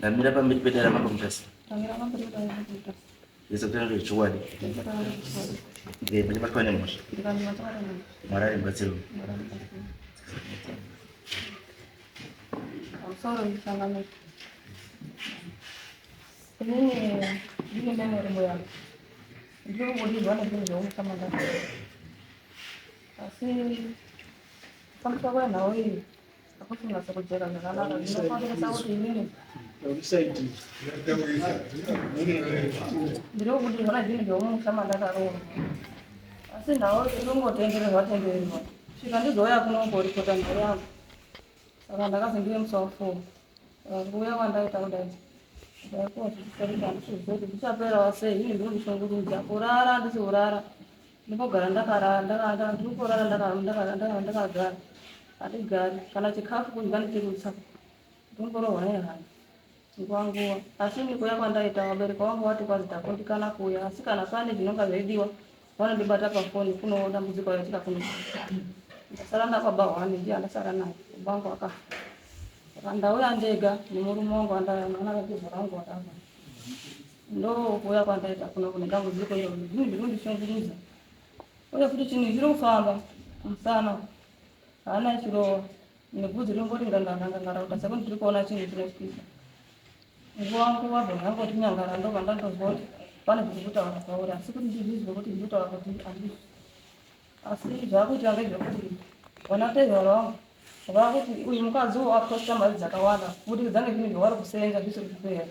Na mira pa mbele ya mambo mtasi. Tangira mambo mtasi. Yesu tena lichuwadi. Ndio bali kwa nini mmoja. Mara ni batiru. Sorry sana. Ini nene rumbo yangu. Ndio mwalimu bwana ndio kama ndio. Asi kama kwa na wewe. Hapo tunasema kujera na nana ndio kwa sauti nini? Ndio mwalimu bwana ndio kama ndio. Asi nao ndio ngotengere watengere. Shikandi zoya kuno ngori kota ngori yangu. Saka ndakazingira musafu. Nguya wandaita kudai. Ndako tikarika ndizoti tichapera wase ini ndiro kushungurudza kurara ndisiurara ndinogara ndakarara ndikurara ndakagara hatigari kana chikafu kudya ndichirutsa ndingorohwa nehana nguva nguva asi nikuya kwandaita vabereki vangu vati kwazi takundikana kuya asi kana pane zvinonga zveidiwa vanondibata pafoni kuno dambudziko raitika kuno ndasara ndababa hwani ndiye andasara naye bangu akafa ndauya ndega nemurume wangu andanaana kachizva rangu wakafa ndo kuya kwandaita kuno kune dambudziko iro zvinhu zviri kundishungurudza uye futi chinhu chiri kufamba musana haana chirowa nebvudzi ringoti ngangara kuti sekuti tiri kuona chinhu chinotyisa nguva nguva bva ndangoti nyangara ndobva ndandozwa kuti pane zviri kutaura pauri asi kuti ndizvizwe kuti zviri kutaura kuti handizvi asi zvaakuita ngezvekuti vana tezvara vangu vakuti uyu mukadzi wakosta mari dzakawanda kubudikidza nezvinhu zvavari kusenza zvisiri kupera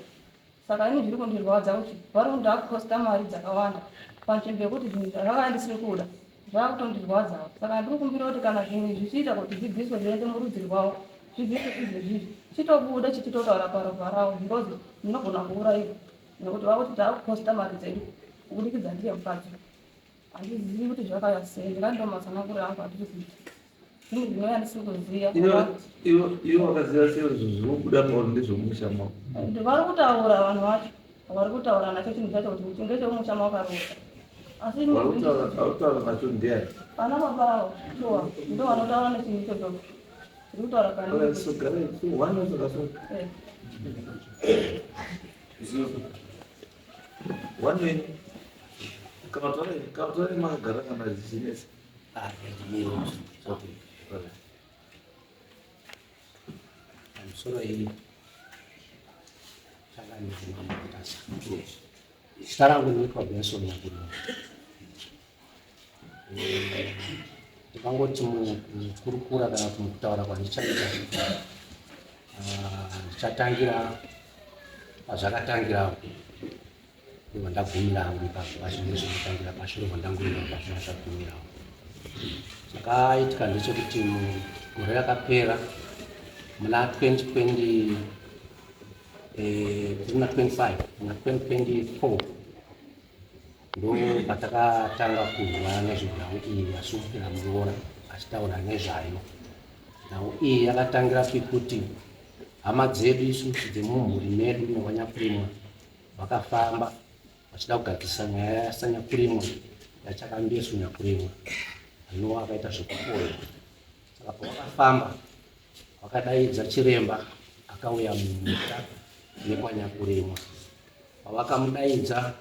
saka ini zviri kundirwadza kuti vari kuti akukosta mari dzakawanda panzvimbo yekuti zvinhu zvakanga ndisiri kuda zvakutondirwadzawo saka ndiri kumbira kuti kana zvinhu zvichiita kuti zvidzidziswe zviende murudzi rwavo zvidzidziswe izvezvizvi chitobuda chichitotaura paropa ravo because ndinogona kuuraiwa nekuti vakuti taakukosta mari dzedu kubudikidza ndiye mukadzi handizivi kuti zvakaya sei ndingandomatsanangura angu handiri kuita zvinhu zvinova ndisiri kuziva ivo vakaziva sei zvobuda pauri ndezvomusha mavo vari kutaura vanhu vacho vari kutaura nacho chinhu chacho kuti ngechemusha mavo karota asi autaura nacho ndiani vana baba avo shuwa ndo vanotaura nechinhu ichocho zviri kutaura one kana tore makagara kana zvichinesa Sura hii changani zinamutasa. Zita langu naitwa Benson Nyagino. Ndikangoti mukurukura kana kuti mukutaura kwandichaita ndichatangira pazvakatangira ivo ndagumira hangu pazvinenge zvinotangira pashure pandangurira pazvinenge zvagumirawo. Chakaitika ndechekuti gore rakapera muna 2025 muna 2024 ndo patakatanga kuzwa nezvenhau iyi yasumukira muroora achitaura nezvayo. Nhau iyi yakatangira pekuti hama dzedu isusu dzemumhuri medu nevanyakurimwa vakafamba vachida kugadzisa nyaya yasanyakurimwa yachakambesu nyakurimwa anova akaita zvekupoya. Saka pavakafamba vakadaidza chiremba akauya munyika nekwanyakurimwa. Pavakamudaidza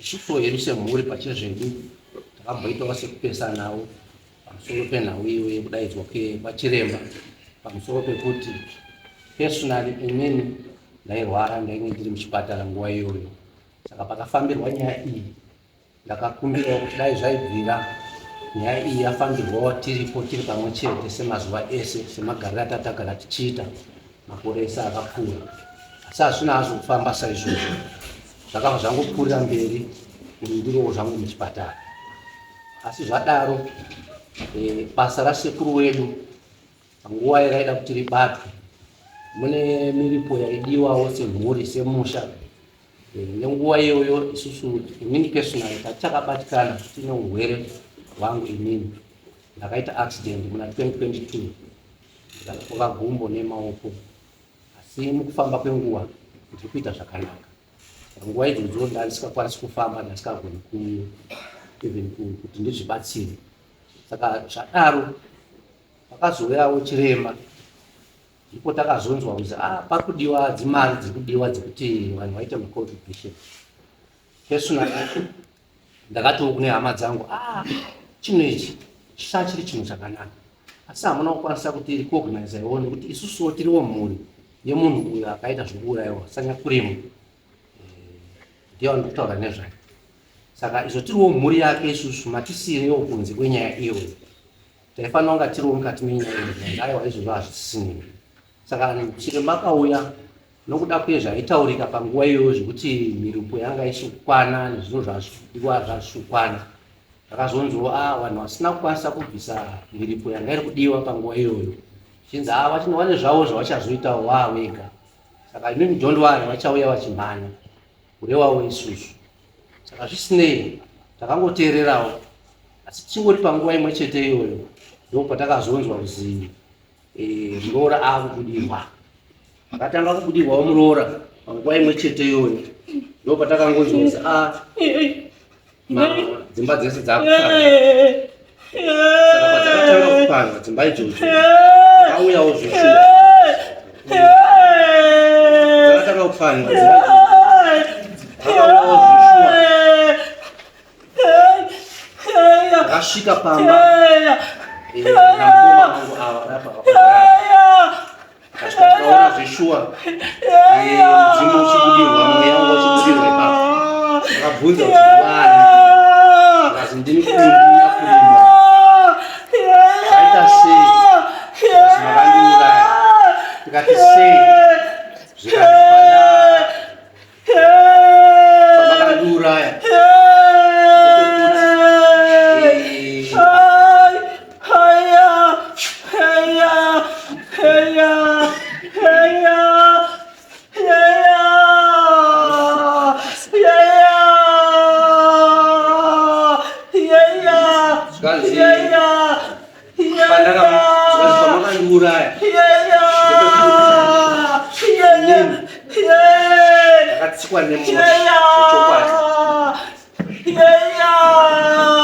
isusu hedu semhuri pachezvedu takamboitawo sekupesanawo pamusoro penhau iwe yekudaidzwa kwachiremba pamusoro pekuti personally inini ndairwara ndainge ndiri muchipatara nguva iyoyo. Saka pakafambirwa nyaya iyi ndakakumbirawo kuti dai zvaibvira nyaya iyi yafambirwawo tiripo tiri pamwe chete semazuva ese semagariro atatagara tichiita makore ese akapfuura. Asi hazvina hazvo kufamba saizvozvo zvakabva zvangopfuurira mberi ndirowo zvangu muchipatara. Asi zvadaro basa rasekuru wedu panguva yaraida kuti ribatwe mune miripo yaidiwawo semhuri semusha. Nenguva iyoyo isusu inini personally tachakabatikana tine urwere hwangu inini ndakaita accident muna 2022 ndakakoka gumbo nemaoko. Asi mukufamba kwenguva ndiri kuita zvakanaka. Nguva idzodzo ndandisingakwanisi kufamba ndandisingagoni even kuti ndizvibatsire. Saka zvadaro pakazouyawo chiremba ndipo takazonzwa kuti pakudiwa dzimari dzikudiwa dzekuti vanhu vaite macontribution. Personally ndakatiwo kune hama dzangu chinhu ichi chisachiri chinhu chakanaka, asi hamuna kukwanisa kuti recognize ione kuti isusuwo tiriwo mhuri yemunhu uyo akaita zvokuurayiwa Sanyakuremu, ndiyo ndikutaura nezvayo. Saka izvo tiriwo mhuri yake isusu, matisirewo kunze kwenyaya iyoyo. Taifanira kunga tiriwo mukati menyaya iyo, aiwa izvozvo hazvisisini. Saka chiremba akauya nokuda kwezvaitaurika panguva iyoyo zvekuti miripo yanga isukwana nezvinhu zvazvidiwa zvazvisukwana, takazonzwa vanhu vasina kukwanisa kubvisa miripo yanga iri kudiwa panguva iyoyo chinzi vachinova nezvavo zvavachazoitawo vega. Saka inini Jondwari vachauya vachimhanya kurewawo isusu. Saka zvisinei takangoteererawo, asi tichingori panguva imwe chete iyoyo ndopatakazonzwa kuzi Muroora akubudirwa. Akatanga kubudirwawo Muroora panguva imwe chete iyoyo ndopatakangozwa kuzi dzimba dzese dzakupfana. Saka patakatanga kupfana dzimba idzodzo akauyawo Joshua, dzakatanga kupfana dzimba idzodzo akauyawo Joshua akasvika pamba namukoma wangu ava akasvika tikaona Joshua mzimu uchibudirwa, mweya wangu uchibudirwa ipapo. Akabvunza kuti wani, akazi ndini kunya kurima. Zvaita sei? Zvakakandiuraya. Tikati sei? Zvikazvipanda pamakandiuraya. Akatsikwa nemota yechokwadi.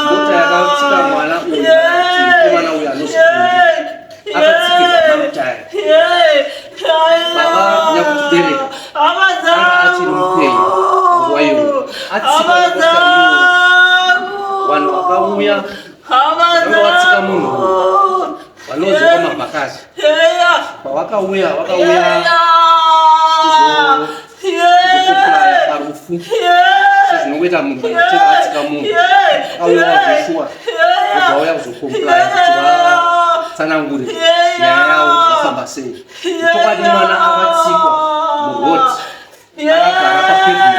Mota yakatsika mwana uyu, mukomana uyu anozokunda. Akatsikirwa pamutare. Baba nyakuchibereka anga achiri mupenyu panguva iyoyo. Atsikwa nekuti vanhu vakauya vanga vatsika munhu vanonzi kwamabhakasi. Pavakauya kuzokoplaya parufu sezvinongoita munhu kana achinge atsika munhu. Akauya Joshua vobvauya kuzokoplaya kuti vatsanangure nyaya yavo zvafamba sei. Chokwadi mwana akatsikwa murodhi akagara papavement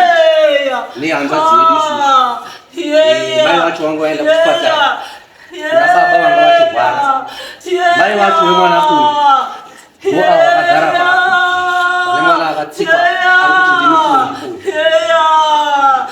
nehanzvadzi yedu isusu. Mai vacho vanga vaenda kuchipatara kuna baba vanga vachirwara. Mai vacho vemwana uyu ndo ava vakagara pano nemwana akatsikwa ari kuti ndini kuno.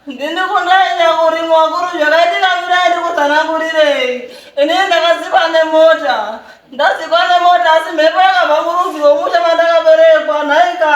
Ndinokundanya kurimwa kuru zvakaitika miraindi kutsanangurire. Ini ndakazikwa nemota. Ndazikwa nemota asi mhepo yakabva kurudzi rwomusha mandakaberekwa nhaika.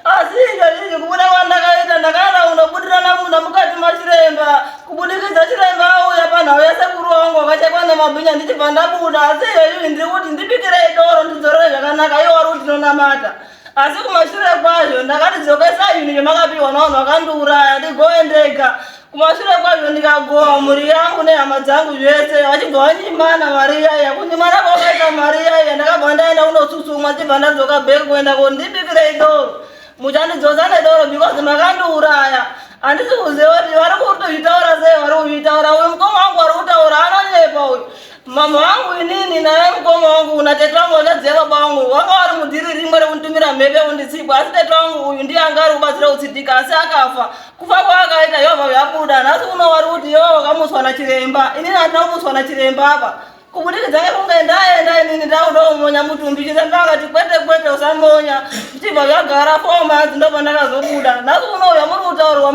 Asi izvozvi kubuda kwandakaita ndakaenda kundobudirana munda mukati machiremba. Kubudikidza chiremba auya panhau yasekuru wangu wakachekwa nemabhinya ndichibva ndabuda. Asi izvozvi ndiri kuti ndibikirei doro ndidzorore zvakanaka iwo wari kuti ndinonamata. Asi kumashure kwazvo ndakati dzokesai zvinhu zvamakapiwa navanhu vakandiuraya ndigoe ndega. Kumashure kwazvo ndikagowa mhuri yangu nehama dzangu zvese vachibva vanyimana mari iyaya. Kunyimana kwakaita mari iyaya ndakabva ndaenda kunotsutsumwa ndibva ndadzoka bheki kuenda kuti ndibikirei doro. Muchandidzosa nedoro because makandiuraya. Handisi kuziva kuti vari kutozvitaura sei vari kuzvitaura. Uyu mukoma wangu ari kutaura anonyepa uyu. Mama wangu inini naye mukoma wangu na tete wangu vachadzia baba wangu vanga vari mudziri rimwe rekunditumira chakangamira mhepe unditsikwa asi tete wangu uyu ndiye anga ari kubatsira kutsidika asi akafa kufa kwaakaita Jehovha yabuda nhasi uno wari kuti Jehovha kamuswa nachiremba inini handina kumuswa nachiremba apa kubudikidza kunge ndaenda inini ndakudomonya mutumbi chiremba akati kwete usamonya zvichibva zvagara 4 months ndobva ndakazobuda nhasi uno uyu amuri kutaurwa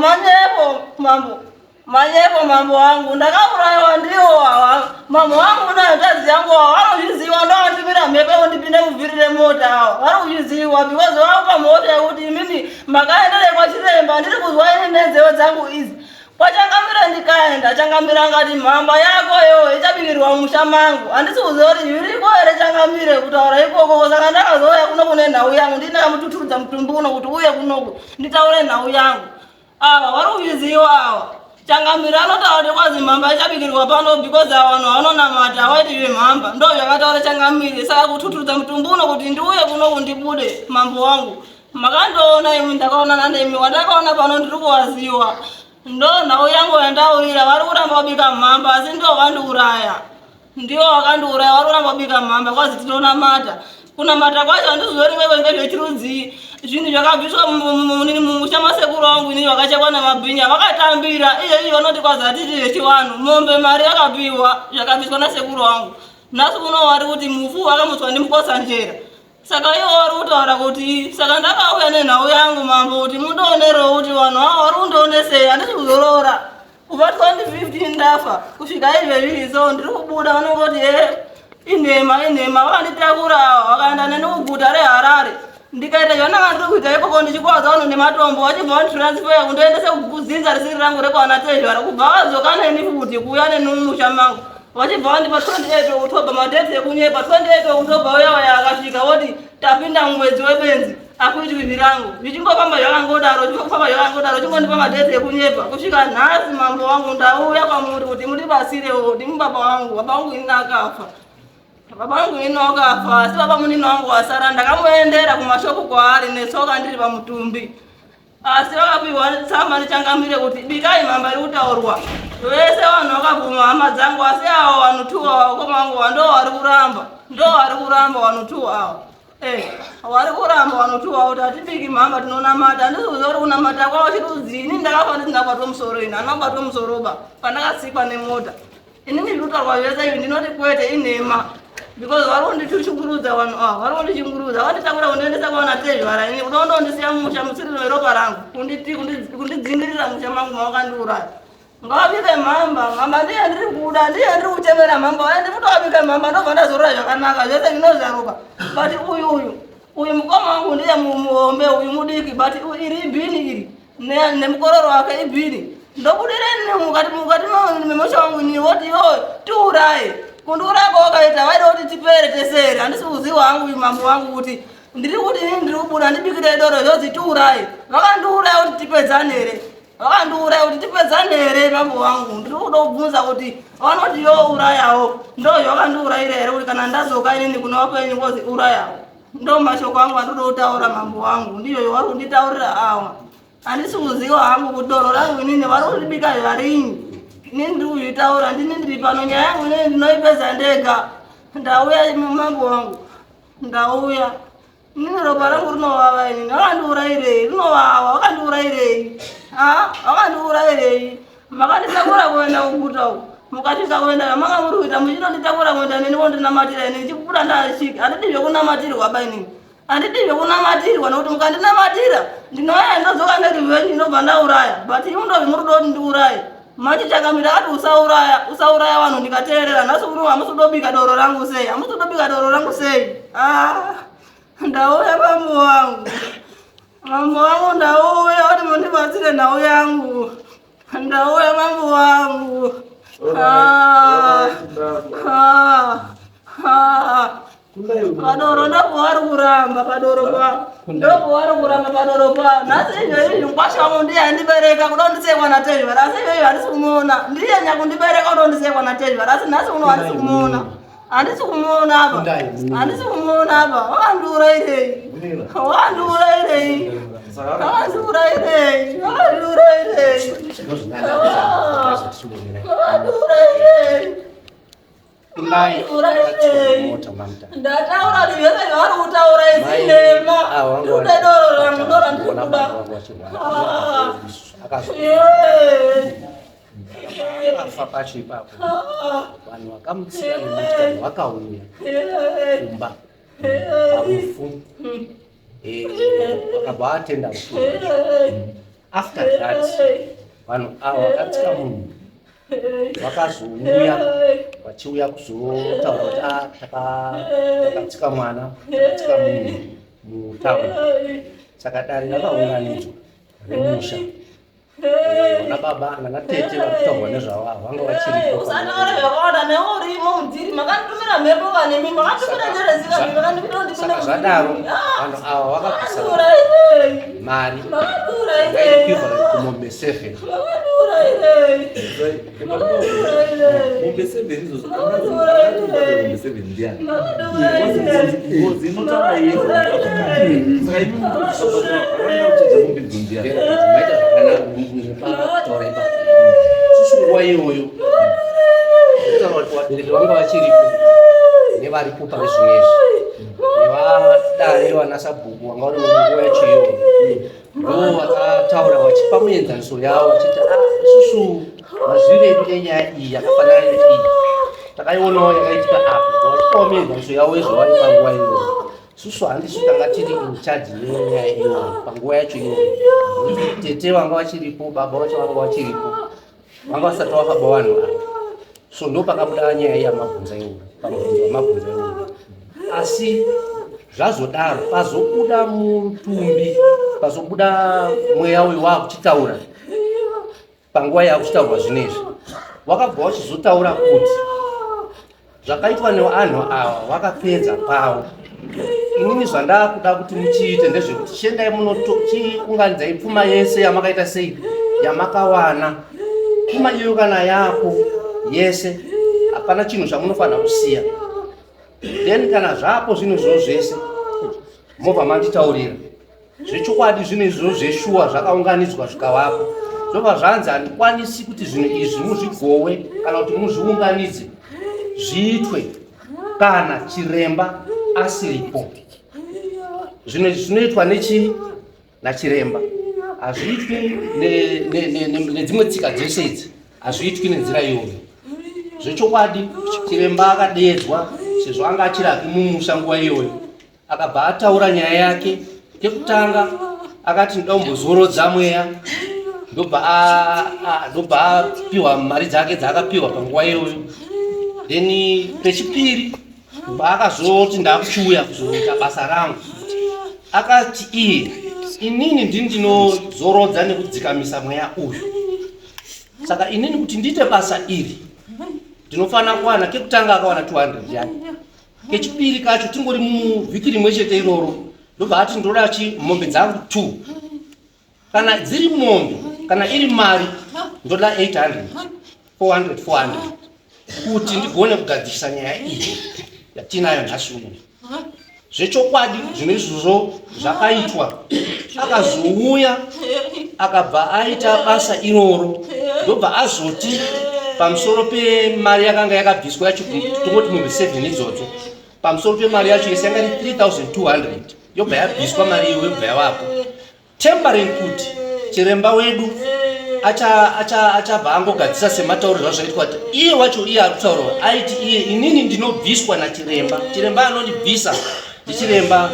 manyepo mambo wangu ndakaurayiwa ndiwo awa mambo wangu nahanzvadzi yangu awa vanozviziva ndovanditumira mhepe undipinde muvhiri remota awa vari kuzviziva because vava pamhota yekuti imimi makaendere kwachiremba ndiri kuzwa ini nenzeve dzangu idzi kwachangamira ndikaenda changamira ngati mhamba yako yo ichabikirwa mumusha mangu handisi kuziva kuti zviriko here changamire kutaura ikoko saka ndakazouya kuno kune nhau yangu ndindakamututudza mutumbi uno kuti uye kunoku nditaure nhau yangu ava vari kuzviziva ava changamira anotaura kuti kwazi mhamba ichabikirwa pano because avanhu vanonamata avaiti zvemhamba ndo zvakataura changamire saka kututudza mutumbi uno kuti ndiuye kunoku ndibude mambo wangu makandoona imi ndakaonana nemi wandakaona pano ndiri kuwaziwa ndo nhau yangu yandaurira vari kuramba kubika mhamba asi ndiwo vakandiuraya vari kuramba kubika mhamba kwazi tinonamata kunamata kwacho handizori kwekwenga zvechirudzi zvinhu zvakabviswa mumusha masekuru wangu inini vakachekwa namabhinya vakatambira iyo vanoti kwazi hatiti zvechivanhu mombe mari yakapiwa zvakabviswa nasekuru wangu nhasi uno vari kuti mufu vakamuswa ndimukosanjera saka ivo vari kutaura kuti saka ndakauya nenhau yangu mambo kuti mundoonerewo kuti vanhu avo vari kundoonesei handisi kuzorora kubva 2015 ndafa kusvika izvezviri so ndiri kubuda vanongoti inhema vakanditakura vakaenda neni kuguta reHarare ndikaita zvandanga ndiri kuita ikoko ndichikwadza vanhu nematombo vachibva vanditransfer kundoendese kuzinza risiri rangu rekwanatezvara kubva vadzoka neni futi kuuya neni mumusha mangu vachibva vandipa 28 Oktoba madheti ekunyepa 28 Oktoba uya akasvika voti tapinda mumwedzi webenzi akuitwi zvirangu zvichingofamba zvakangodaro chingondipa madheti ekunyepa kusvika nhasi mambo wangu ndauya kwamuri kuti mundibasirewo ndi mubaba wangu baba wangu inini akafa asi baba munini wangu wasara ndakamuendera kumashoko kwaari netsoka ndiri pamutumbi asi vakapiwa tsamba ndichangamire kuti bikai mhamba iri kutaurwa vese vanhu vakabvuma hama dzangu asi avo vanhu 2 avo komangu ndo vari kuramba vanhu 2 avo vari kuramba vanhu 2 avo kuti hatibiki mhamba tinonamata handisi kuziva kuti kunamata kwavo chirudzi ini ndakafa ndisingabatwa musoro ini handinakubatwa musoroba pandakasikwa nemota inini ndiri kutaurwa zvese ivi ndinoti kwete inhema because vari kundishungurudza vanhu ava vari kundishungurudza vanditakura kundiendesa kwavanatezvara ini kuda kundondisiya mumusha musiriro weropa rangu kundidzingirira musha mangu mavakandiuraya ngavabike mhamba ndiye ndiri kuda ndiye ndiri kuchemera mhamba ndiri kutowabike mhamba ndobva ndazorora zvakanaka zvese ndinozvaropa but uyu mukoma wangu ndiye muhombe uyu mudiki but iri ibhini iri nemukororo wake ibhini ndobudireni mukati memusha wangu ini voti iwo tiuraye kundiuraya kwawakaita vaida kuti tipere tesere handisi kuziva hangu mambo wangu kuti ndiri kuti ini ndiri kubuda ndibikire doro zvozi tiuraye vakandiuraya kuti tipedzane here mambo wangu ndiri kuda kubvunza kuti vanoti yo urayawo ndo zvakandiurayira here kuti kana ndazoka inini kuna vapenyu ngozi urayawo ndo mashoko angu andiri kutaura mambo wangu ndiyo vari kunditaurira awa handisi kuziva hangu kuti doro rangu inini vari kundibika zvarinyi inini ndiri kuzvitaura ndini ndiri pano nyaya yangu inini ndinoipedza ndega ndauya mambo wangu ndauya inini ropa rangu rinovava inini vakandiurayirei rinovava vakandiurayirei makanditakura kuenda kuguta uku mukasvika kuenda manga muri kuita muchinonditakura kuenda neni kondinamatira inini chibuda ndasvika handidi zvekunamatirwa ba inini handidi zvekunamatirwa nokuti mukandinamatira ndinoya ndozoka nerevenge ndobva ndauraya but imi ndobvi muri kuda kuti ndiuraye machichakamira ati usauraya vanhu ndikateerera nhasi uno hamusi kudobika doro rangu sei ndauya mambo wangu ndauya kuti mundibatsire nhau yangu ndauya mambo wangu padoro ndopovari kuramba padoro pa nhasi izvezvi mukwasha wangu ndiye handibereka kuda kundisekwa natezvara asi izvezvi handisi kumuona ndiye nyakundibereka kuda kundisekwa natezvara asi nhasi uno handisi kumuona apa wakandiurayirei ndataura kuti zvese zvavari kutaura izinema wangu akafa ipapo vanhu vakamutsira nemotikari vakauya kumba parufu vakabva vatenda rufu. After that vanhu ava vakatsika munhu vakazouya vachiuya kuzotaura kuti takatsika mwana takatsika munhu mutauni. Saka dare rakaunganidzwa remusha vana baba nana tete vakutaurwa nezvavo vanga vachiripo. Saka zvadaro vanhu ava vakabvisa mari yakaequivalent kumombe 7. Mombe 7 izvo Mombe 7 ndiani? Zinotanga hizo. Saka imi mombe ndiani? Maita zvakanaka toreba. Nguva iyoyo vabereki vanga vachiripo nevaripo pazvinezvi nevadare vanasabhuku vanga vari munguva yechiyungu ndo vakataura vachipa muenzaniso yavo vachiti isusu mazwiro edu enyaya iyi yakafanana neiyi takaionawo yakaitika apo vachipawo muenzaniso yavo ezvavari panguva iyoyo. Isusu handisi tanga tiri incharge yenyaya iyoyo panguva yacho iyoyo. Tete vanga vachiripo, baba vacho vanga vachiripo, vanga vasati vakaba vanhu ava. So ndo pakabuda nyaya yamabvunza iwoyo, pamubvunzo wamabvunza iwoyo. Asi zvazodaro pazobuda mutumbi, pazobuda mweya uyu wakuchitaura panguva yakuchitaurwa zvinezvi, wakabva wachizotaura kuti zvakaitwa nevanhu ava vakapedza pavo. Inini zvandakuda kuti muchiite ndezvekuti chiendai munochiunganidzai pfuma yese yamakaita sei yamakawana. Pfuma iyo kana yako yese hapana chinhu chamunofanira kusiya. Then kana zvapo zvinhu izvozvo zvese mobva manditaurira zvechokwadi zvinhu izvozvo zveshuwa zvakaunganidzwa zvikavapo. Zvobva zvanzi handikwanisi kuti zvinhu izvi muzvigowe kana kuti muzviunganidze zviitwe kana chiremba asiripo. Zvinhu izvi zvinoitwa nachiremba, hazviitwi nedzimwe tsika dzese idzi, hazviitwi nenzira iyoyo. Zvechokwadi chiremba akadeedzwa sezvo anga achirapi mumusha nguva iyoyo, akabva ataura nyaya yake. Kekutanga akati ndoda kumbozorodza mweya, ndobva apiwa mari dzake dzaakapiwa panguva iyoyo. Then pechipiri akazoti ndakuchiuya kuzoita basa rangu, akati inini ndini ndinozorodza nekudzikamisa mweya uyu. Saka inini kuti ndiite basa iri ndinofanira kuwana. Kekutanga akawana 200 yake, kechipiri kacho tingori muvhiki rimwe chete iroro ndobva ati ndoda mombe dzangu 2. Kana dziri mombe kana iri mari ndoda 800 400 kuti ndigone kugadzirisa nyaya iyi yatinayo nhasi uno. Zvechokwadi zvinhu izvozvo zvakaitwa. Akazouya akabva aita basa iroro, ndobva azoti pamusoro pemari yakanga yakabviswa yacho tongoti mombe 7 idzodzo, pamusoro pemari yacho yese yanga iri 3200 yobva yabviswa mari iyo yobva yavapo. Tempering kuti chiremba wedu achabva angogadzisa semataurirwa zvaitwa kuti iye wacho iye ari kutaurwa aiti iye inini ndinobviswa nachiremba. Chiremba anondibvisa ndichiremba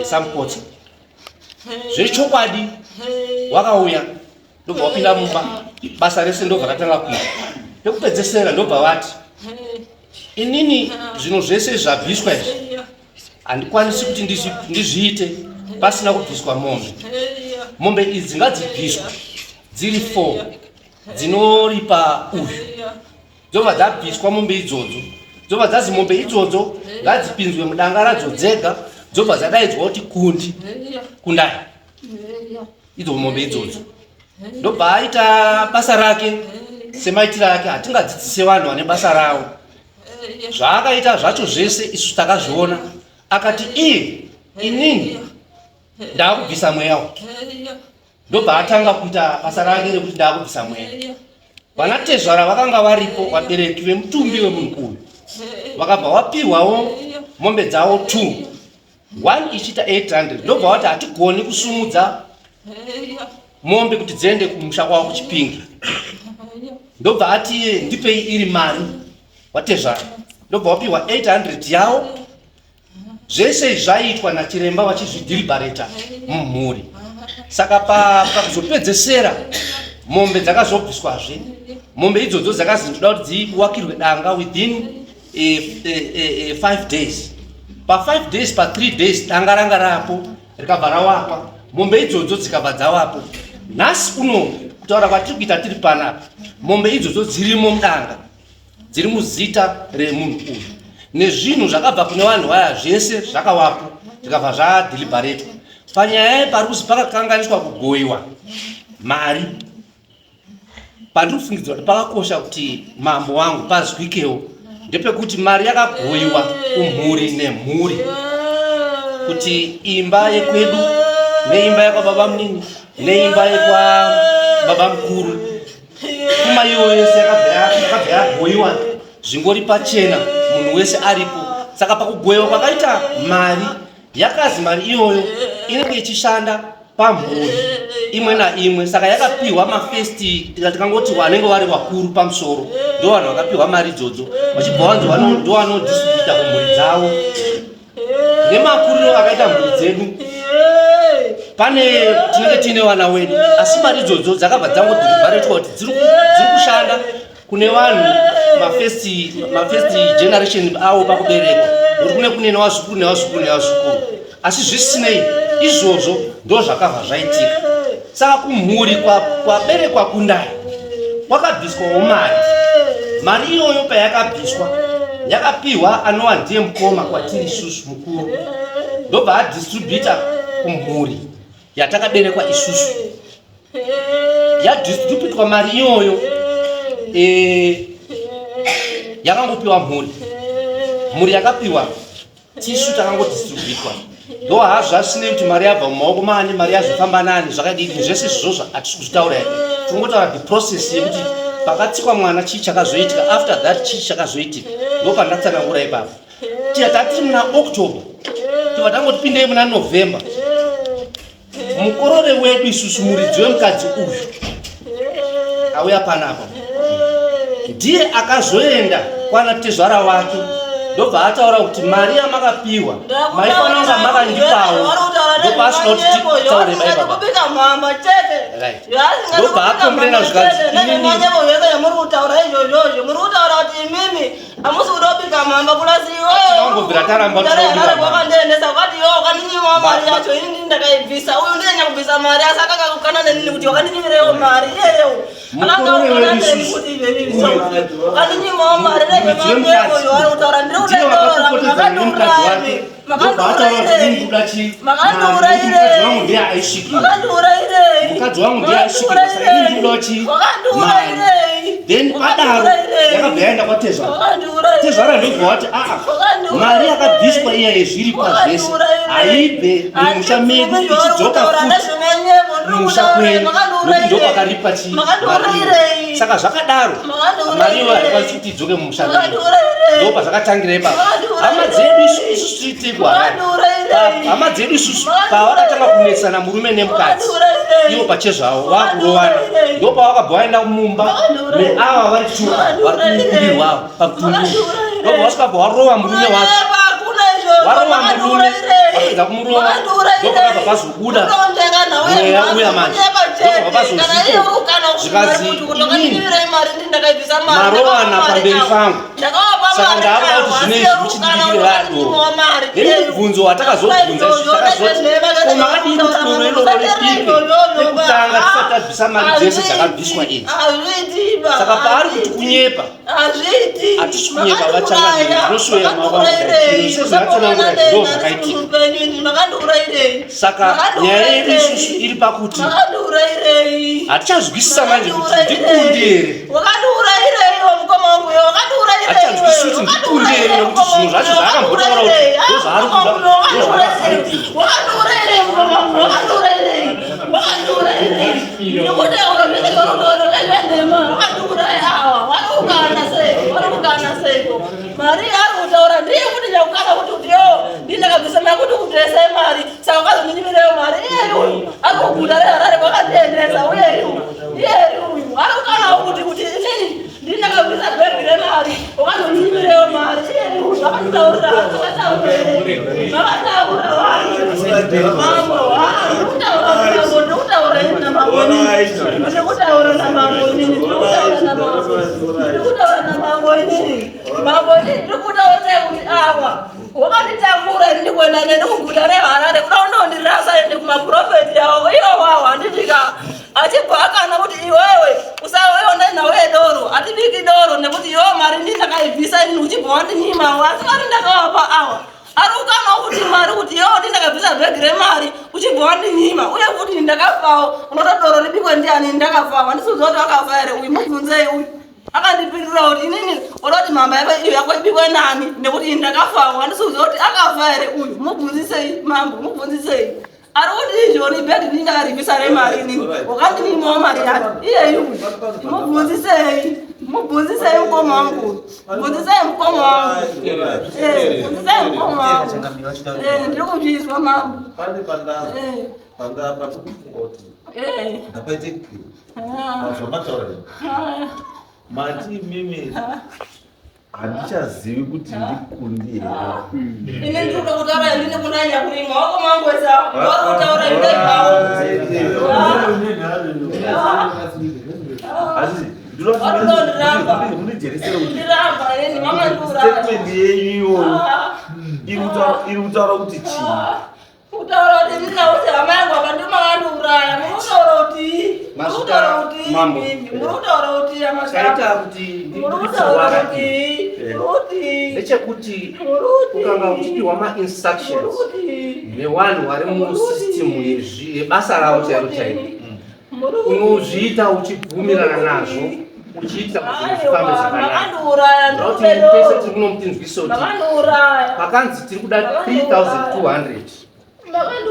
Samkotsa. Zvechokwadi wakauya ndobva wapinda mumba, basa rese ndobva ratanga kuita. Pekupedzesera ndobva vati inini zvinhu zvese zvabviswa izvi handikwanisi kuti ndizviite pasina kubviswa mombe. Mombe idzi ngadzibviswa dziri 4 dzinoripa uyu. Dzobva dzabviswa mombe idzodzo, dzobva dzazi mombe idzodzo ngadzipinzwe mudanga radzo dzega, dzobva dzadaidzwa kuti kundai idzo mombe idzodzo. Ndobva aita basa rake semaitira ake. Hatingadzidzise vanhu vane basa ravo. Zvaakaita zvacho zvese isu takazviona. Akati inini ndakubvisa mweyawo. Ndobva atanga kuita basa rake rekuti ndakubvisa mweya. Vanatezvara vakanga varipo, vabereki vemutumbi wemunhu uyu, vakabva vapirwawo mombe dzavo 2 1 ichita 800 ndobva wati hatigoni kusumudza mombe kuti dziende kumusha kwavo kuchipingi ndobva ati ndipei iri mari watezvara ndobva wapiwa 800 yavo zvese zvaitwa nachiremba vachizvidhilibareta mumhuri saka pakuzopedzesera mombe dzakazobviswazve mombe idzodzo dzakazindoda kuti dziwakirwe danga within 5 days pa 5 days pa 3 days danga ranga rapo rikabva rawakwa mombe idzodzo dzikabva dzawapo nhasi uno kutaura kwatiri kuita tiri panapa mombe idzodzo dzirimo mudanga dziri muzita remunhu uyu nezvinhu zvakabva kune vanhu vaya zvese zvakawapo zvikabva zvadhilibaretwa panyaya yeparuzi pakakanganiswa kugoyiwa mari pandiri kufungidzira kuti pakakosha kuti mambo wangu pazwikewo ndepekuti mari yakagoyiwa kumhuri nemhuri kuti imba yekwedu neimba yakwababa munini neimba yekwa baba mukuru kuma iyoyo yese yakabva yagoyiwa zvingori pachena munhu wese aripo saka pakugoyiwa kwakaita mari yakazi mari iyoyo inenge ichishanda pamhuri imwe naimwe saka yakapiwa mafesti tikangoti vanenge vari vakuru pamusoro ndo vanhu vakapiwa mari idzodzo vachibva vanzo ndo vanodistributa kumhuri dzavo nemakuriro akaita mhuri dzedu pane tinenge tiine vana wedu asi mari idzodzo dzakabva dzangodhilibaretwa kuti dziri kushanda kune vanhu mafesti generation avo pakuberekwa kuti kune kunene wazukuru nevazukuru nevazukuru asi zvisinei izvozvo ndo zvakabva zvaitika saka kumhuri kwaberekwa kundai kwakabviswawo mari iyoyo payakabviswa yakapiwa anova ndiye mukoma kwatiri isusu mukuru ndobva adistributa kumhuri yatakaberekwa isusu yadistributwa mari iyoyo yakangopiwa mhuri yakapiwa tisu takangodhistributwa ndo hazvasinei kuti mari yabva mumaoko mani mari yazofamba nani zvakadii zvese izvozvo hatisi kuzvitaura here tingotaura the process yekuti pakatsikwa mwana chii chakazoitika after that chii chakazoitika ndo pandatsanangura ipapo tatiri muna october tiva tangotipindei muna november mukorore wedu isusu muridzi wemukadzi uyu auya panapa ndiye akazoenda kwana tezvara wake ndobva ataura kuti mari yamakapiwa maifanira kunga makandipawo ndopasina kuti titaure baibaba ndobva akombrena zvikanzi tinongobvira taramba mukadzi wangu ndiye aisvikira then padaro yakabva yaenda kwatezvara ndobva wati mari yakabviswa iyaye zviri pazvese haibve mumusha medu ichidzoka futi mumusha kwenu nokuti ndo kwakaripa mari saka zvakadaro mari iyo haikwanisi kuti idzoke mumusha medu ndo pazvakatangira ipapo hama dzedu isusu tiitigwa hama dzedu isusu pavakatanga kunetsana murume nemukadzi ivo pachezvavo vakurowana ndo pavakabva vaenda mumba meava vari tuka vari kukurirwavo pakutumbu ndobva vasvakabva varova murume wacho varova murume vapedza kumurova ndopakabva pazobuda mweya uya manje ndopakabva pazozviko zvikazi inini marovana pamberi pangu saka ndava kuti zvinezvi muchidikire vadoro nemubvunzo watakazobvunza takazoti ko makadii kuti doro iroro ripike ekutanga tisati tabvisa mari dzese dzakabviswa idzi saka paari kuti kunyepa hatisi kunyepa vachanganiri zvinoshoya mawasezinatsanangura ndo zvakaitika saka nyaya yedu isusu iri pakuti hatichazwisisa manje kuti ndikunde here hatichazwisisa kuti ndikunde here nekuti zvinhu zvacho zvaakambotaura kuti ndo zvaari mari ari kutaura ndiye kuti ndakukana kuti ndinakabvisa kuti kutesa Mati mimi handichazivi kuti ndikundi ine ndikuda kutaura ndine kunanya kurimwa wako mangweza wari kutaura asi ndiramba eni statement yenyu iri kutaura kuti chii utaura kuti ndinauti hama yangu apa ndimakandiuraya murutaura kuti nechekuti ukanga uchipiwa ma-instructions nevanhu vari musisitimu yebasa ravo chairo chairo unozviita uchibvumirana nazvo uchiita kuti zvifambe zvakanaka tese tiri kuno mutinzwisoti pakanzi tiri kuda 3200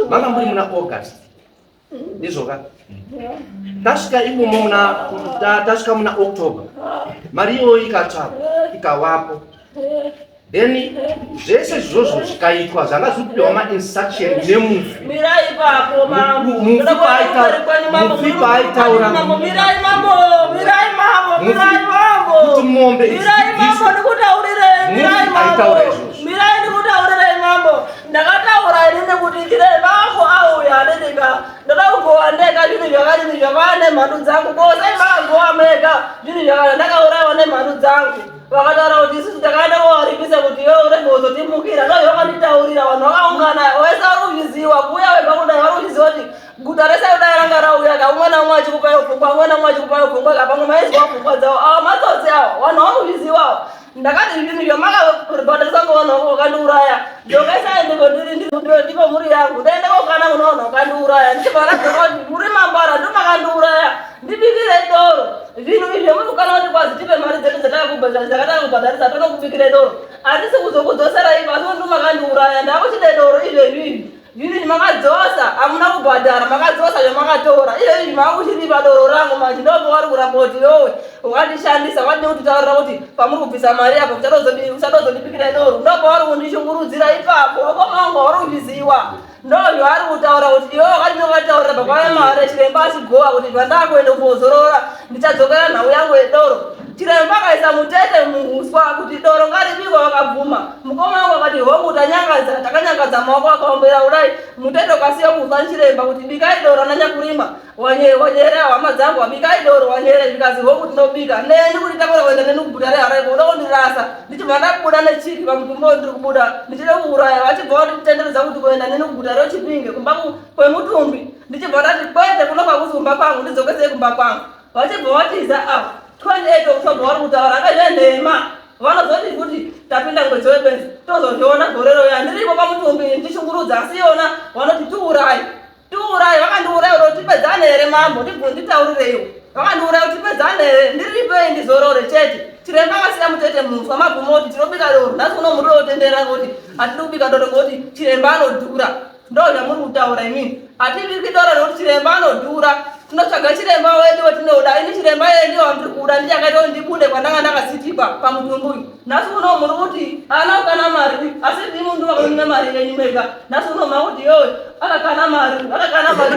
manga muri muna August ndizvoka tasvika imomo tasvika muna October mari iyoyo ikatsvakwa ikawapo then zvese zvozvo zvikaitwa zvanga zvikupiwa ma-instruction nemufi mufi paaitaura kuti mombe aitaura izvozvo ndakataura inini kuti chiremba ako auya ndinga ndakagowa ndega zvinhu zvakadini zvakava nemhando dzangu kose makagowa mega zvinhu zvakada ndakaurayiwa nemhando dzangu vakataura kuti isusu takaenda kovaripisa kuti iwe urege uzotimukira ndo vakanditaurira vanhu vakaungana wese vari kuzviziva kuuya wega kudai vari kuzviziva kuti guta rese kudai ranga rauya ka umwe naumwe achikupayo pfungwa umwe naumwe achikupayo pfungwa ka pamwe maizwa pfungwa dzavo ava matsotsi avo vanhu vari kuzvizivawo ndakati zvinhu zvamakabhadharisanga vanhu vako vakandiuraya ndokaisaendeko ndipo muri yangu ndaende kokana kuna vanhu vakandiuraya ndichibvaradzoka kuti muri mambara ndomakandiuraya ndibikire doro zvinhu izvo mukana kuti kwazi tipe mari dzedu dzakatakubhadharisa tonokubikire doro handisi kuzokudzosera ivo asi ndomakandiuraya ndakuchide doro izvezvizvi zvinhu zvimakadzosa hamuna kubhadhara makadzosa zvamakatora izvezvi makuchiripa doro rangu manje ndopo vari kuramba kuti yowe wakandishandisa kwandine kutitaurira kuti pamuri kubvisa mari yapo uchatozondipikira doro ndopo vari kundishungurudzira ipapo vakomangu vari kuzviziva ndozvo vari kutaura kuti iwe wakandinokataurira pakwave mari chiremba achigowa kuti pandakuenda kumbozorora ndichadzokera nhau yangu yedoro chiremba akaisa mutete muhuswa kuti doro ngaribikwa vakabvuma mukoma wangu akati hongu takanyangadza maoko akaombera kudai mutete ukasiya kuhuswa nchiremba kuti bikai doro ananyakurima wanyerera hama dzangu wabikai doro wanyere zvikazi hongu tinobika neni kuti takoda kuenda neni kuguta reharaipo uda kundirasa ndichibva ndakubuda nechiki pamutumbo ndiri kubuda ndichide kuuraya vachibva vatitenderedza kuti kuenda neni kuguta rechipinge kumba kwemutumbi ndichibva ndati kwete kunopa kuzumba kwangu ndidzokesei kumba kwangu vachibva vatiza 28 October vari kutaura akazvenhema vanozoti kuti tapinda mwedzi webenzi tozozviona gorero ya ndiriko pamutumbi ndichungurudza asi iyona vanoti tiurayi vakandiuraya kuti tipedzane here mambo nditaurireiwo vakandiuraya kuti tipedzane here ndiripei ndizorore chete chiremba akasiya mutete muswa magumoti tinobika doro nhasi kuno muri otendera kuti hatidi kubika doro ngoti chiremba anodhura ndo zvamuri kutaura imini hatibiki doro nokuti chiremba anodhura tinotsvaga chiremba wedu wetinoda ini chiremba yeye ndiyo wandiri kuda ndichakaita ndibude kwandanga ndakasitikwa pamutumbuyu nhasi uno muri kuti haana kukana mari asi ndimi mundu wakanime mari yenyu mega nhasi uno makuti yowe akakana mari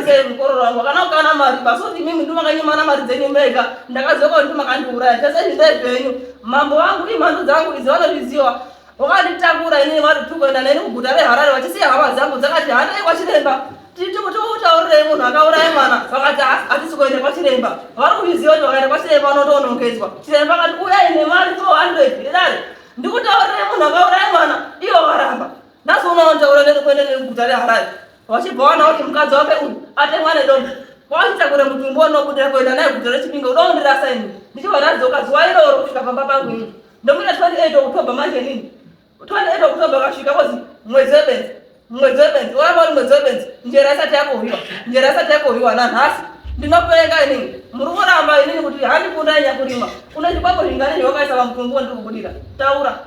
sei mukoro rangu akana kukana mari basoti mimi ndu makanyimana mari dzenyu mega ndakazoka kuti makandiuraya tese zvindezvenyu mambo wangu imhando dzangu idzi vanozviziva wakanitakura inini vari tukuenda neni kuguta reHarare vachisiya hama dzangu dzakati handai kwachiremba titoutaurire munhu akauraya mwana vakati hatisi kuenda kwachiremba vari kuiziva kuti vakaenda kwachiremba vanotoonongedzwa chiremba akati uyai nemari 400 idare ndikutaurire munhu akauraya mwana ivo varamba ndazounaontaura neni kuenda neni kuguta reHarare vachibva vana kuti mukadzi wake uyu atemwa nedombo wachitakure mutumbo unobudira kuenda naye guta reChipinge unoondirasa ini ndichivaradzoka zuva iroro kusvika pamba pangu ini ndomuita 28 October manje nini 28 October kasvika kozi mwedzi webenzi waramba uri mwedzi webenzi njera isati yakohwiwa nanhasi ndinopenga inini muri kuramba inini kuti handikundai nyakurima une chikwako zvingani zvawakaisa pamutumbo ndiri kubudira taura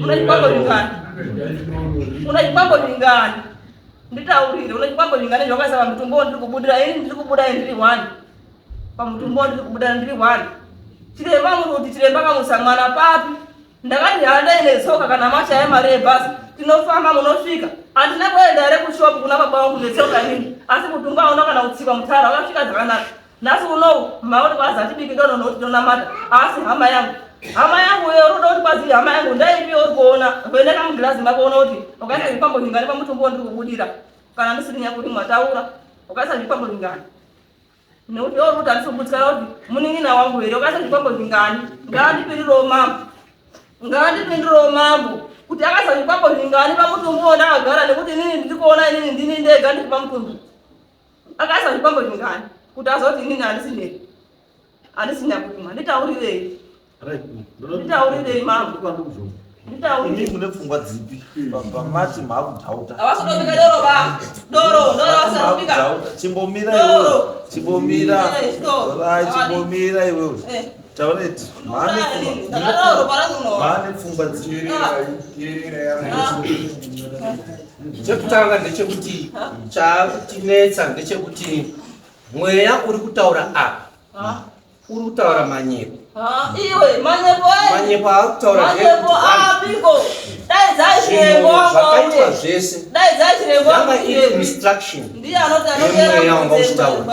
une chikwako zvingani nditaurire une chikwako zvingani zvawakaisa pamutumbo ndiri kubudira ini ndiri kubuda ndiri 1 pamutumbo ndiri kubuda ndiri 1 chiremba muri kuti chiremba kamusa mwana papi ndakati handai netsoka kana mashaya mari yebhasi tinofamba munosvika handina kuenda here kushopu kuna baba vangu netsoka nini asi mutumbo hauna kana kutsikwa mutara wakasvika zvakanaka nhasi unou mauti kwazi hatibiki dono nokuti tonamata asi hama yangu iyo ruda kuti kwazi hama yangu ndaipiwo uri kuona veneka mugirazi mako una kuti ukaisa zvipambo zvingani pamutumbo ndiri kubudira kana ndisiri nyakurimwa taura ukaisa zvipambo zvingani nekuti iwo ruti handisi kubutsira kuti munin'ina wangu here ukaisa zvipambo zvingani ngandipindirawo mambo kuti akaisa zvipambo zvingani pamutumbo ndakagara nekuti inini ndiri kuona inini ndini ndega ndiri pamutumbo akaisa zvipambo zvingani kuti azoti inini handisi nyakurimwa nditaurirei mambo Ini mune pfungwa dzipi pamati maakudhauta avasodobika doro vasarubika chimbomira iwewe taureti mane pfungwa dzipi chekutanga ndechekuti chakutinetsa ndechekuti mweya uri kutaura apa uri kutaura manyepo iwe manyepo apiko zvakaitwa zvese instruction yemweya wanga uchitaura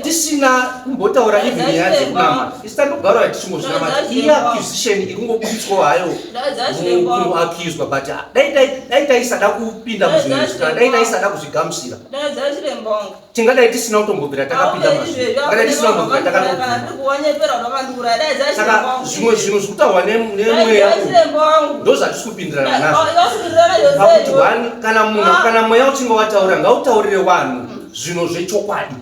tisina kumbotaura even nyaya dzekunamata isitandogara tichingozvinamata iyi accusation iri kungobuditswa hayo kungoaccuswa but dai taisada kupinda muzvinhu izvi kana dai taisada kuzvigamusira tingadai tisina kutombobvira takapinda mazvingadai tisina kutombobvira takasaka zvimwe zvinhu zvekutaurwa nemweya ndo zvatisi kupindirana nazvo pakuti kana mweya uchinge wataura ngautaurire vanhu zvinhu zvechokwadi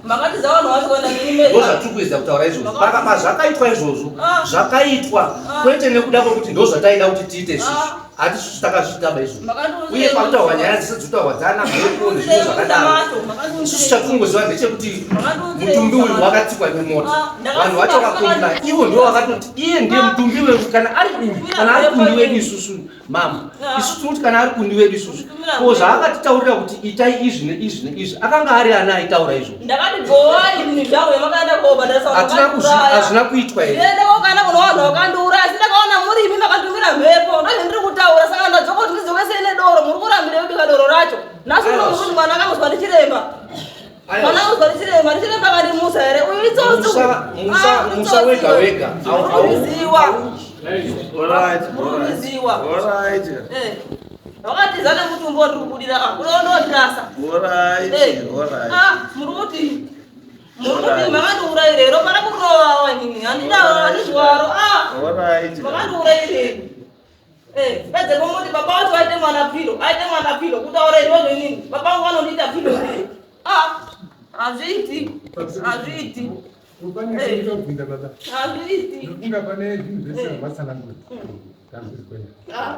ndo zvatiri kuedza kutaura izvozvo pazvakaitwa izvozvo zvakaitwa kwete nekuda kwekuti ndo zvataida kuti tiite izvozvo hatisi takazvitaba izvozvo uye pakutaurwa nyaya dzese dzokutaurwa dzana mhepo nezvimwe zvakadaro isusu chatinongoziva ndechekuti mutumbi uyu wakatsikwa nemota vanhu vacho vakakomba ivo ndo vakatoti iye ndiye mutumbi wedu kana ari kundi wedu isusu mama isusu tinoti kana ari kundi wedu isusu ko zvaakatitaurira kuti itai izvi neizvi neizvi akanga ari ana aitaura izvo hazvina kuitwa here musa wega wega wakati zana mutumbo ndiri kubudira unoondirasa muruti makandiuraire ropana kurovawa nini handizvaro makandiuraire pedze komuti baba wati waite mwana pilo kutaura izvozvo inini baba vangu vanondiita pilo hazviiti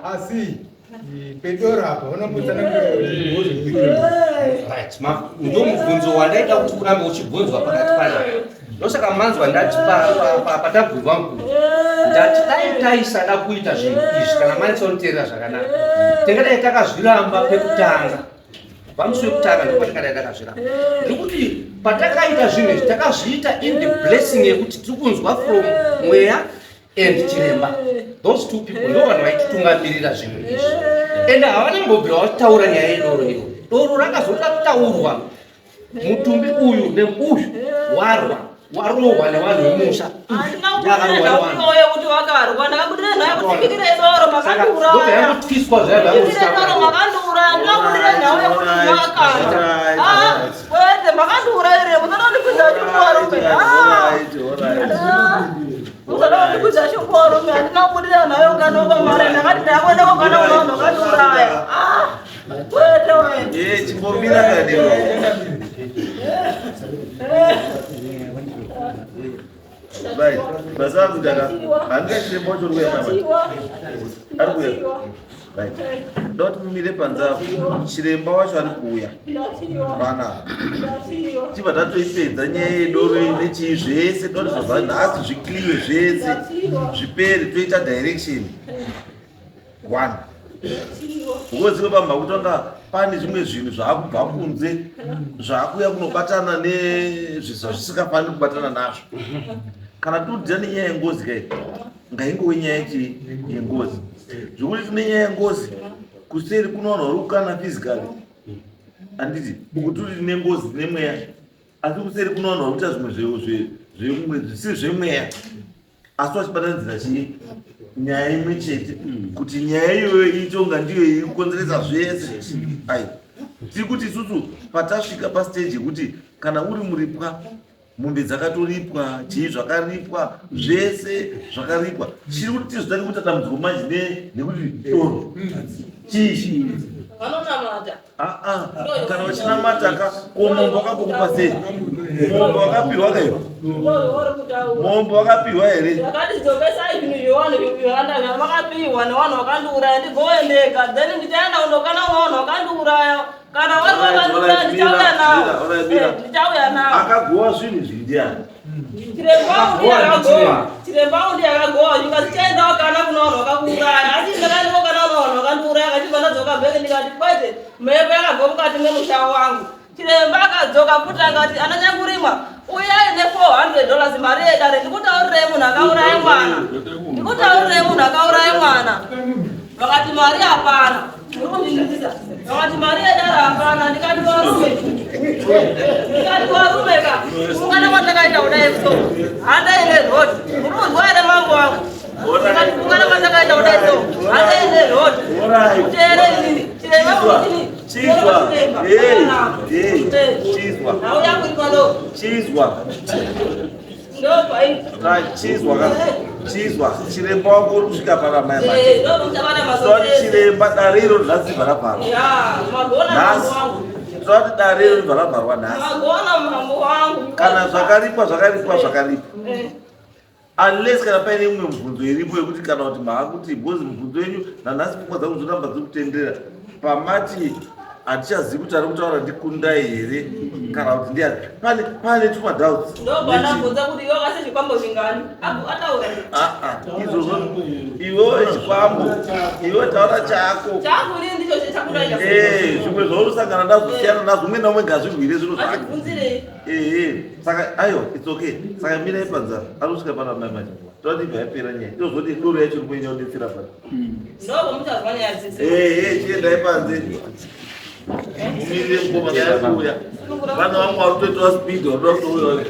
asi pedoro apa ndo mubvunzo wandaida kuti urambe uchibvunzwa pakati panapa ndosaka manzwa ndati patabvunzwa mubvunzo ndati dai taisada kuita zvinhu izvi kana maitsonoteerera zvakanaka tingadai takazviramba pekutanga pamusi wekutanga ndipo tingadai takazviramba ndikuti patakaita zvinhu izvi takazviita in the blessing yekuti tiri kunzwa from mweya and chiremba. Those two people ndo vanhu vaititungamirira zvinhu izvi ende havanambobvira vachitaura nyaya yedoro iro. Doro rakazoda kutaurwa mutumbi uyu neuyu warwa warohwa nevanhu vemusha. kuti wakarwa ndakabudira naye kutikire doro makandura yangotyiswa doro makandura ndakabudira naye kuti wakanda wete makandura ire musanondikuza chingwarume musanondikuza chingwarume andinakubudira nayo kanoko mara ndakati ndakwenda kokana unono kanduraya wete wete chimbomira kadiro Baik, bahasa aku jaga. Anda chiremba wacho ruya mama. Ari kuya. Baik. Dot mumire panza chiremba wacho ari kuya. Bana. Chibata toipedza nyaya yedoro nechi zvese dot zvabva nhasi zvikliwe zvese. Zvipere toita direction. 1. Ukoziva pamba kutanga pane zvimwe zvinhu zvakubva kunze zvakuya kunobatana nezvisingafani kubatana nazvo. Kana tudzira nenyaya yengozi kai ngaingove nyaya yengozi zvokuti tine nyaya yengozi kuseri kunowanharukana physically handiti ukuturi tine ngozi tine mweya asi kuseri kunowanharukuita zvimwe zvisiri zvemweya asi wachibatanidza nyaya imwe chete kuti nyaya iyoyo itonga ndiyo iri kukonzeresa zvese. Ai tiri kuti isusu patasvika pastage yekuti kana uri muripwa mombe dzakatoripwa chii zvakaripwa zvese zvakaripwa chiri kuti tizodari kutatambudzwa manje nekuti toro chii kana wachinamata komombo wakapokupa sei mombo wakapirwa kaiwa mombo wakapirwa here yakatizopesa izvinhu zviwanda vakapiwa nevanhu vakandiuraya ndigoendeka then ndichaenda kundokana vanhu vakandiuraya kana vari vakandiuraya ndichauya navo akagowa zvinhu zviri ndiani chiremba undi yakagowa ikasichaendawo kana kuna vanhu vakakuuraya asi ndakaendawo kana kuna vanhu vakandiuraya kachibva ndadzoka bheke ndikati kwete mhepo yakabva mukati memusha wangu. Chiremba akadzoka futi akati ana nyangurimwa uyai ne$400 mari yedare ndikutaurire munhu akauraya mwana ndikutaurire munhu akauraya mwana vakati mari hapana murikundinzisa vakati mari yedare hapana ndikati warume ka ungana matakaita kudai so handaine rodi murikuzwa ere mambo wangu ndikati ungana matakaita kudai so handaine rodi utere inini chiremba kutini chizwa chiremba wako uri kusvika pana mai chiremba dare iro nhasi bharabharwa kuti dare iro bharabharwa nhasi kana zvakaripa unless kana paine imwe mibvunzo iripo yekuti kana kuti maakuti bhozi mibvunzo yenyu nanhasi pfungwa dzangu dzoramba dziri kutendera pamati hatichazivi kuti ari kutaura ndikundai here kana kuti ndiani pane tumadouts izvozvo iwewe chikwambo iwe taura chako zvimwe zvaurusangana nazvo siyana nazvo umwe naumwe ngazvirwire zviro zvake saka aiwa its okay saka mirai panzara ari kusvika pana mai macho toti ibva yapera nyaya tozoti doro yacho rimwe yaudetsera pana chiendai panze umirire mukoma dzaakuuya vana vamwe vari kutoitawa speed vadoda kutouya